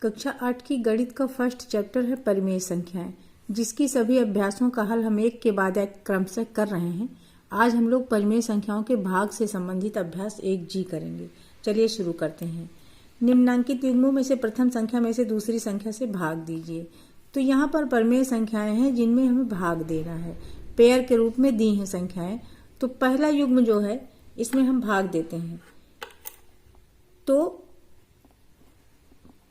कक्षा 8 की गणित का फर्स्ट चैप्टर है परिमेय संख्याएं, जिसकी सभी अभ्यासों का हल हम एक के बाद एक क्रमशः कर रहे हैं। आज हम लोग परिमेय संख्याओं के भाग से संबंधित अभ्यास 1G करेंगे। चलिए शुरू करते हैं। निम्नांकित युग्मों में से प्रथम संख्या में से दूसरी संख्या से भाग दीजिए। तो यहाँ पर परिमेय संख्याएं हैं जिनमें हमें भाग देना है। पेयर के रूप में दी हैं संख्याएं। तो पहला युग्म जो है इसमें हम भाग देते हैं। तो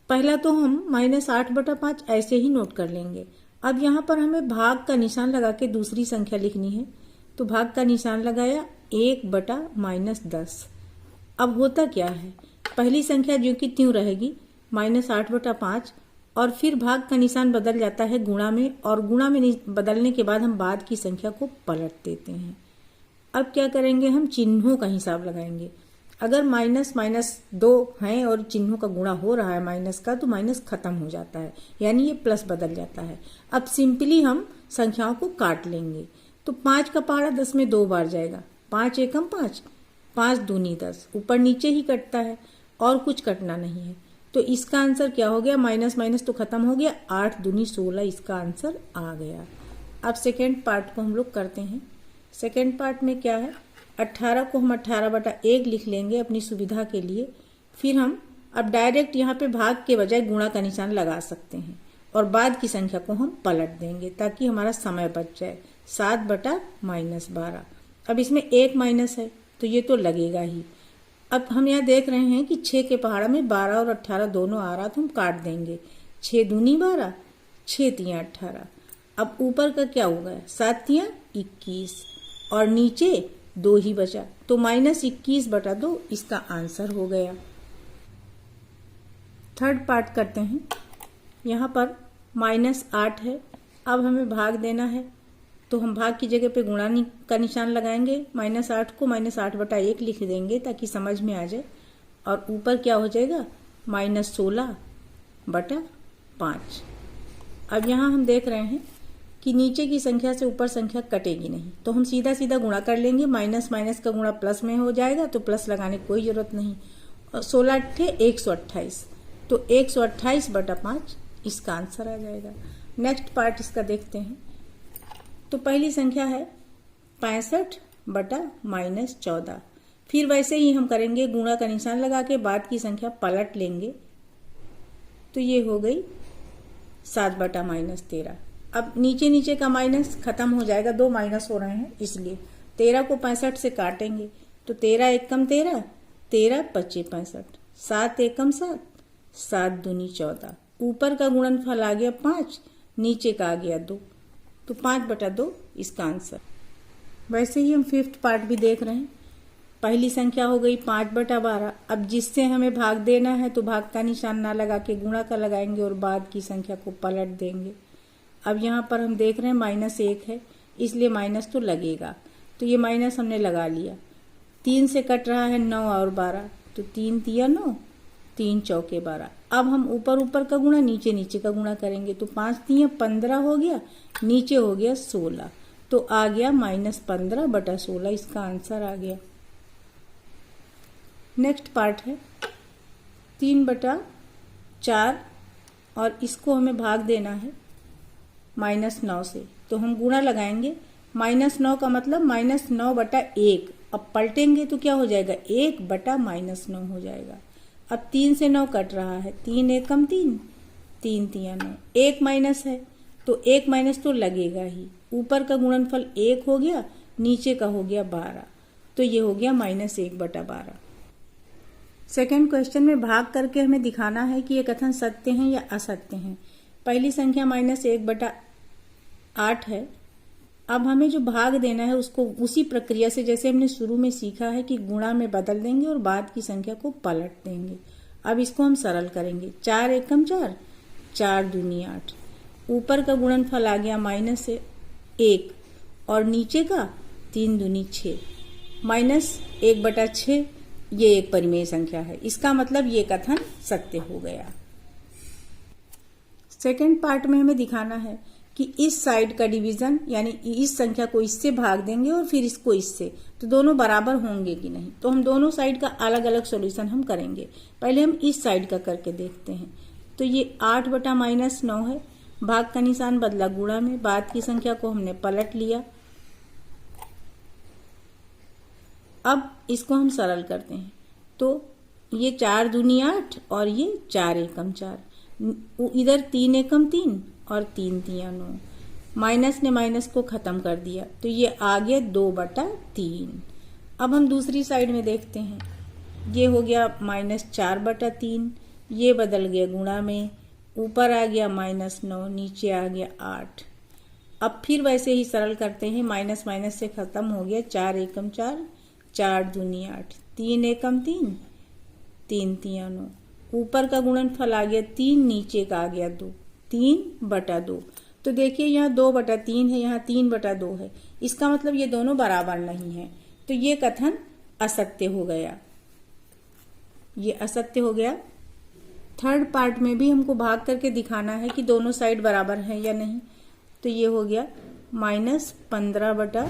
पहला तो हम -8/5 ऐसे ही नोट कर लेंगे। अब यहाँ पर हमें भाग का निशान लगा के दूसरी संख्या लिखनी है। तो भाग का निशान लगाया 1/-10। अब होता क्या है, पहली संख्या जो कि त्यों रहेगी -8/5 और फिर भाग का निशान बदल जाता है गुणा में, और गुणा में बदलने के बाद हम बाद की संख्या को पलट देते हैं। अब क्या करेंगे, हम चिन्हों का हिसाब लगाएंगे। अगर --2 हैं और चिन्हों का गुणा हो रहा है माइनस का, तो माइनस खत्म हो जाता है, यानी ये प्लस बदल जाता है। अब सिंपली हम संख्याओं को काट लेंगे। तो 5 का पहाड़ा 10 में 2 बार जाएगा। 5 एकम 5, 5 दूनी 10, ऊपर नीचे ही कटता है और कुछ कटना नहीं है। तो इसका आंसर क्या हो गया, माइनस माइनस तो खत्म हो गया, 8 दूनी 16 इसका आंसर आ गया। अब सेकेंड पार्ट को हम लोग करते हैं। सेकेंड पार्ट में क्या है, 18 को हम 18/1 लिख लेंगे अपनी सुविधा के लिए। फिर हम अब डायरेक्ट यहाँ पे भाग के बजाय गुणा का निशान लगा सकते हैं और बाद की संख्या को हम पलट देंगे ताकि हमारा समय बच जाए। 7/-12। अब इसमें एक माइनस है तो ये तो लगेगा ही। अब हम यहाँ देख रहे हैं कि 6 के पहाड़ा में 12 और 18 दोनों आ रहा, तो हम काट देंगे। 6 दूनी 12, 6 तियां 18। अब ऊपर का क्या हो गया, 7 तियां 21 और नीचे 2 ही बचा, तो -21/2 इसका आंसर हो गया। थर्ड पार्ट करते हैं। यहाँ पर -8 है। अब हमें भाग देना है, तो हम भाग की जगह पे गुणा का निशान लगाएंगे। -8 को -8/1 लिख देंगे ताकि समझ में आ जाए। और ऊपर क्या हो जाएगा, -16/5। अब यहाँ हम देख रहे हैं कि नीचे की संख्या से ऊपर संख्या कटेगी नहीं, तो हम सीधा सीधा गुणा कर लेंगे। माइनस माइनस का गुणा प्लस में हो जाएगा, तो प्लस लगाने की कोई जरूरत नहीं। और 16 × 128, तो 128/5 इसका आंसर आ जाएगा। नेक्स्ट पार्ट इसका देखते हैं। तो पहली संख्या है 65/-14। फिर वैसे ही हम करेंगे, गुणा का निशान लगा के बाद की संख्या पलट लेंगे। तो ये हो गई 7/-13। अब नीचे नीचे का माइनस खत्म हो जाएगा, 2 माइनस हो रहे हैं इसलिए। 13 को 65 से काटेंगे, तो 13 एकम 13, 13 25 65, 7 एकम 7, 7 दूनी 14। ऊपर का गुणनफल आ गया 5, नीचे का आ गया 2, तो 5/2 इसका आंसर। वैसे ही हम फिफ्थ पार्ट भी देख रहे हैं। पहली संख्या हो गई 5/12। अब जिससे हमें भाग देना है तो भाग का निशान ना लगा के गुणा का लगाएंगे और बाद की संख्या को पलट देंगे। अब यहाँ पर हम देख रहे हैं -1 है, इसलिए माइनस तो लगेगा, तो ये माइनस हमने लगा लिया। 3 से कट रहा है 9 और 12, तो 3 तिया 9, 3 चौके 12। अब हम ऊपर ऊपर का गुणा नीचे नीचे का गुणा करेंगे, तो 5 तिया 15 हो गया, नीचे हो गया 16, तो आ गया -15/16 इसका आंसर आ गया। नेक्स्ट पार्ट है 3/4 और इसको हमें भाग देना है -9 से, तो हम गुणा लगाएंगे। -9 का मतलब -9/1। अब पलटेंगे तो क्या हो जाएगा, 1/-9 हो जाएगा। अब 3 से 9 कट रहा है, 3 एकम 3, 3 तिया 9। एक माइनस है तो एक माइनस तो लगेगा ही। ऊपर का गुणनफल 1 हो गया, नीचे का हो गया 12, तो ये हो गया -1/12। सेकेंड क्वेश्चन में भाग करके हमें दिखाना है कि ये कथन सत्य हैं या असत्य हैं। पहली संख्या -1/8 है। अब हमें जो भाग देना है उसको उसी प्रक्रिया से जैसे हमने शुरू में सीखा है कि गुणा में बदल देंगे और बाद की संख्या को पलट देंगे। अब इसको हम सरल करेंगे। 4 एकम 4, 4 दूनी 8। ऊपर का गुणनफल आ गया -1 और नीचे का 3 दूनी 6, -1/6। ये एक परिमेय संख्या है, इसका मतलब ये कथन सत्य हो गया। सेकेंड पार्ट में हमें दिखाना है कि इस साइड का डिवीजन, यानी इस संख्या को इससे भाग देंगे और फिर इसको इससे, तो दोनों बराबर होंगे कि नहीं। तो हम दोनों साइड का अलग अलग सॉल्यूशन हम करेंगे। पहले हम इस साइड का करके देखते हैं। तो ये 8 बटा माइनस 9 है। भाग का निशान बदला गुणा में, बाद की संख्या को हमने पलट लिया। अब इसको हम सरल करते हैं, तो ये 4 दूनी 8 और ये 4 एकम 4, इधर 3 एकम 3 और 3 तिया 9। माइनस ने माइनस को खत्म कर दिया, तो ये आ गया 2 बटा 3। अब हम दूसरी साइड में देखते हैं, ये हो गया माइनस 4 बटा 3, ये बदल गया गुणा में, ऊपर आ गया माइनस 9, नीचे आ गया 8। अब फिर वैसे ही सरल करते हैं, माइनस माइनस से खत्म हो गया, 4 एकम 4, 4 दूनी 8, 3 एकम 3, 3 तिया 9, ऊपर का गुणनफल आ गया 3, नीचे का आ गया 2, 3 बटा 2। तो देखिए यहाँ 2 बटा 3 है, यहाँ 3 बटा 2 है, इसका मतलब ये दोनों बराबर नहीं है, तो ये कथन असत्य हो गया, ये असत्य हो गया। थर्ड पार्ट में भी हमको भाग करके दिखाना है कि दोनों साइड बराबर है या नहीं। तो ये हो गया माइनस 15 बटा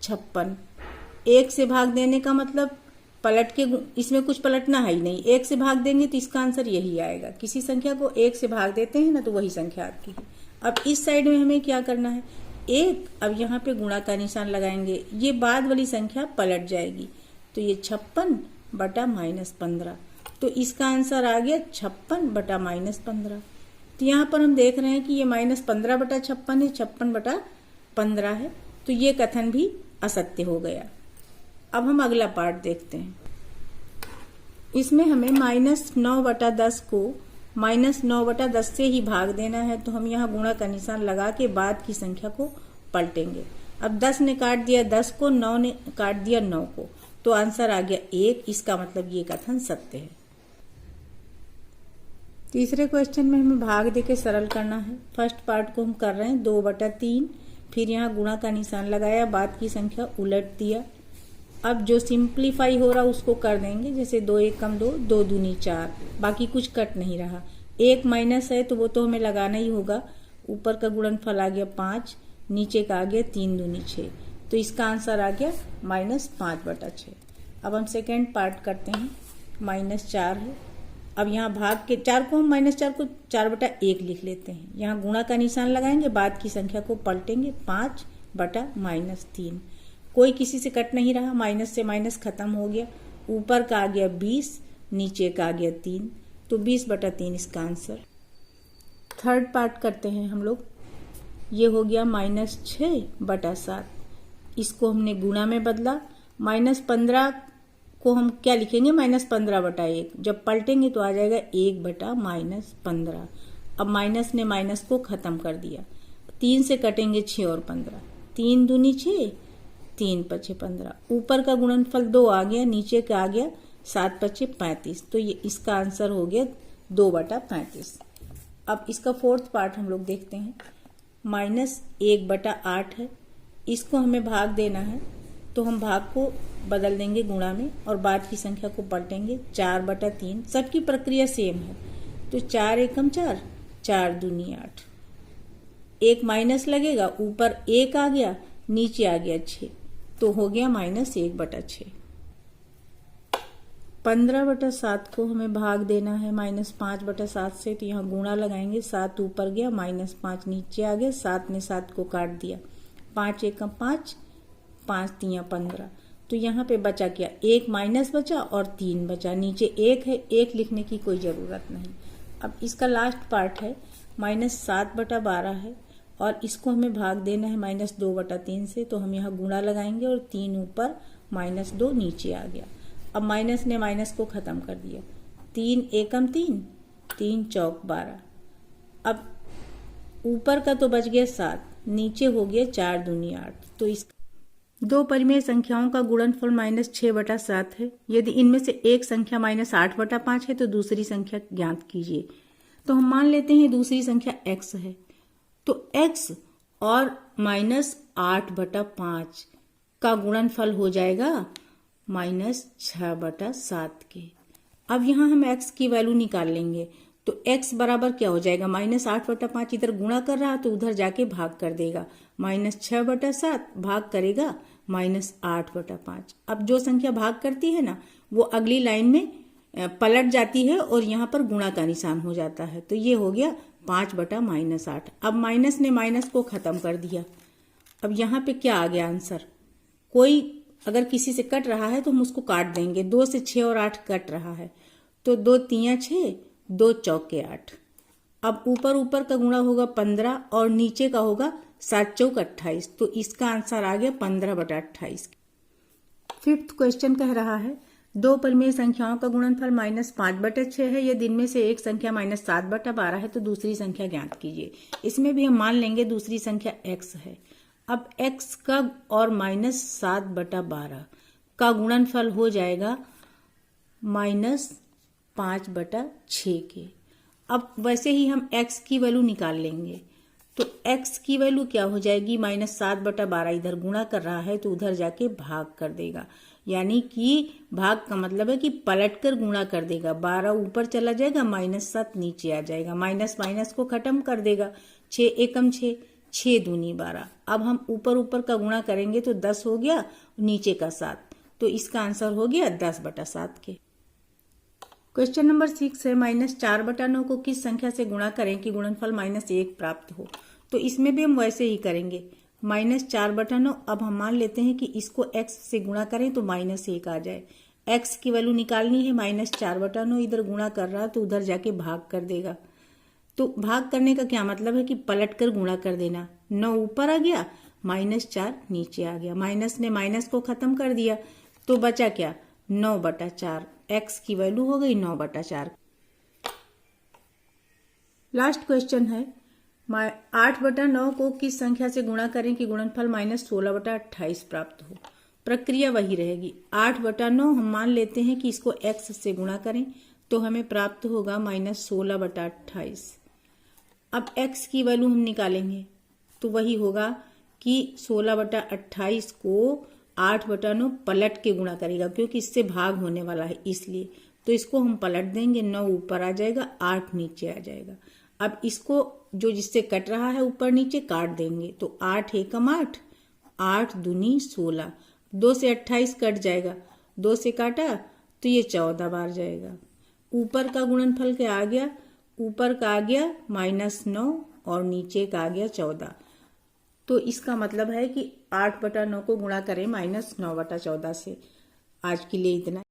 56। 1 से भाग देने का मतलब पलट के, इसमें कुछ पलटना है ही नहीं, 1 से भाग देंगे तो इसका आंसर यही आएगा। किसी संख्या को 1 से भाग देते हैं ना तो वही संख्या आती है। अब इस साइड में हमें क्या करना है, 1, अब यहाँ पे गुणा का निशान लगाएंगे, ये बाद वाली संख्या पलट जाएगी, तो ये 56 बटा माइनस 15, तो इसका आंसर आ गया 56 बटा माइनस 15। तो यहाँ पर हम देख रहे हैं कि ये माइनस 15 बटा 56 है, 56 बटा 15 है, तो ये कथन भी असत्य हो गया। अब हम अगला पार्ट देखते हैं, इसमें हमें माइनस 9 बटा 10 को माइनस 9 बटा 10 से ही भाग देना है, तो हम यहाँ गुणा का निशान लगा के बाद की संख्या को पलटेंगे। अब 10 ने काट दिया 10 को, 9 ने काट दिया 9 को, तो आंसर आ गया 1, इसका मतलब ये कथन सत्य है। तीसरे क्वेश्चन में हमें भाग देके सरल करना है। फर्स्ट पार्ट को हम कर रहे हैं 2 बटा 3, फिर यहाँ गुणा का निशान लगाया, बाद की संख्या उलट दिया। अब जो सिंप्लीफाई हो रहा उसको कर देंगे, जैसे 2 एकम 2, 2 दूनी 4, बाकी कुछ कट नहीं रहा। 1 माइनस है तो वो तो हमें लगाना ही होगा, ऊपर का गुणनफल आ गया 5, नीचे का आ गया 3 दूनी 6, तो इसका आंसर आ गया माइनस 5 बटा 6। अब हम सेकेंड पार्ट करते हैं, माइनस 4 है। अब यहाँ भाग के 4 को हम माइनस 4 को 4 बटा 1 लिख लेते हैं, यहाँ गुणा का निशान लगाएंगे, बाद की संख्या को पलटेंगे, 5 बटा माइनस 3, कोई किसी से कट नहीं रहा, माइनस से माइनस खत्म हो गया, ऊपर का आ गया 20, नीचे का आ गया 3, तो 20 बटा 3 इसका आंसर। थर्ड पार्ट करते हैं हम लोग, ये हो गया माइनस 6 बटा 7, इसको हमने गुणा में बदला, माइनस 15 को हम क्या लिखेंगे, माइनस 15 बटा 1, जब पलटेंगे तो आ जाएगा 1 बटा माइनस 15। अब माइनस ने माइनस को खत्म कर दिया, 3 से कटेंगे 6 और 15, 3 दूनी 6, 3 पचे 15, ऊपर का गुणनफल 2 आ गया, नीचे का आ गया 7 पचे 35, तो ये इसका आंसर हो गया 2 बटा 35। अब इसका फोर्थ पार्ट हम लोग देखते हैं, माइनस 1 बटा 8 है, इसको हमें भाग देना है, तो हम भाग को बदल देंगे गुणा में और बाद की संख्या को पलटेंगे, 4 बटा 3, सबकी प्रक्रिया सेम है, तो 4 एकम 4, 4 दूनी 8, 1 माइनस लगेगा, ऊपर 1 आ गया, नीचे आ गया 6, तो हो गया माइनस 1 बटा 6। 15 बटा 7 को हमें भाग देना है माइनस 5 बटा 7 से, तो यहाँ गुणा लगाएंगे, 7 ऊपर गया, माइनस 5 नीचे आ गया, 7 ने 7 को काट दिया, 5 एकम 5, 5 तिया 15, तो यहाँ पे बचा क्या, 1 माइनस बचा और 3 बचा, नीचे 1 है, 1 लिखने की कोई जरूरत नहीं। अब इसका लास्ट पार्ट है, माइनस 7 बटा 12 है, और इसको हमें भाग देना है माइनस 2 बटा 3 से, तो हम यहाँ गुणा लगाएंगे और 3 ऊपर, माइनस 2 नीचे आ गया। अब माइनस ने माइनस को खत्म कर दिया, 3 एकम 3, 3 चौक 12, अब ऊपर का तो बच गया 7, नीचे हो गया 4 दूनी 8, तो इस दो परिमेय संख्याओं का गुणनफल माइनस 6 बटा 7 है। यदि इनमें से एक संख्या माइनस 8 बटा 5 है तो दूसरी संख्या ज्ञात कीजिए। तो हम मान लेते हैं दूसरी संख्या x है, तो x और माइनस 8 बटा 5 का गुणनफल हो जाएगा माइनस 6 बटा 7 के। अब यहाँ हम x की वैल्यू निकाल लेंगे, तो x बराबर क्या हो जाएगा, माइनस 8 बटा 5 इधर गुणा कर रहा तो उधर जाके भाग कर देगा, माइनस 6 बटा 7 भाग करेगा माइनस 8 बटा 5। अब जो संख्या भाग करती है ना वो अगली लाइन में पलट जाती है और यहाँ पर गुणा का निशान हो जाता है। तो ये हो गया 5/-8। अब माइनस ने माइनस को खत्म कर दिया। अब यहाँ पे क्या आ गया आंसर? कोई अगर किसी से कट रहा है तो हम उसको काट देंगे। 2 से 6 और 8 कट रहा है, तो 2 तिया 6, 2 चौके 8। अब ऊपर ऊपर का गुणा होगा 15 और नीचे का होगा 7 चौक 28। तो इसका आंसर आ गया 15/28। फिफ्थ क्वेश्चन कह रहा है दो परिमेय संख्याओं का गुणनफल -5/6 है। यदि इनमें से एक संख्या -7/12 है तो दूसरी संख्या ज्ञात कीजिए। इसमें भी हम मान लेंगे दूसरी संख्या x है। अब x का और -7/12 का गुणनफल हो जाएगा -5/6 के। अब वैसे ही हम x की वैल्यू निकाल लेंगे, तो x की वैल्यू क्या हो जाएगी? -7/12 इधर गुणा कर रहा है तो उधर जाके भाग कर देगा, यानी कि भाग का मतलब है कि पलटकर गुणा कर देगा। 12 ऊपर चला जाएगा, -7 नीचे आ जाएगा, माइनस माइनस को खत्म कर देगा। 6 एकम 6, 6 दूनी 12। अब हम ऊपर ऊपर का गुणा करेंगे तो 10 हो गया, नीचे का 7, तो इसका आंसर हो गया 10/7 के। क्वेश्चन नंबर 6 है -4/9 को किस संख्या से गुणा करें कि गुणनफल -1 प्राप्त हो। तो इसमें भी हम वैसे ही करेंगे। -4/9, अब हम मान लेते हैं कि इसको x से गुणा करें तो -1 आ जाए। x की वैल्यू निकालनी है, -4/9 इधर गुणा कर रहा तो उधर जाके भाग कर देगा। तो भाग करने का क्या मतलब है कि पलट कर गुणा कर देना। 9 ऊपर आ गया, -4 नीचे आ गया, माइनस ने माइनस को खत्म कर दिया, तो बचा क्या? 9/4। x की वैल्यू हो गई 9/4। लास्ट क्वेश्चन है 8/9 को किस संख्या से गुणा करें कि गुणनफल -16/28 प्राप्त हो। प्रक्रिया वही रहेगी। 8/9 हम मान लेते हैं कि इसको x से गुणा करें तो हमें प्राप्त होगा -16/28। अब x की वैल्यू हम निकालेंगे तो वही होगा कि 16/28 को 8/9 पलट के गुणा करेगा, क्योंकि इससे भाग होने वाला है इसलिए। तो इसको हम पलट देंगे, 9 ऊपर आ जाएगा, 8 नीचे आ जाएगा। अब इसको जो जिससे कट रहा है ऊपर नीचे काट देंगे, तो 8 एकम 8, 8 दूनी 16। 2 से 28 कट जाएगा, 2 से काटा तो ये 14 बार जाएगा। ऊपर का गुणनफल क्या आ गया? ऊपर का आ गया -9 और नीचे का आ गया 14। तो इसका मतलब है कि 8/9 को गुणा करें -9/14 से। आज के लिए इतना।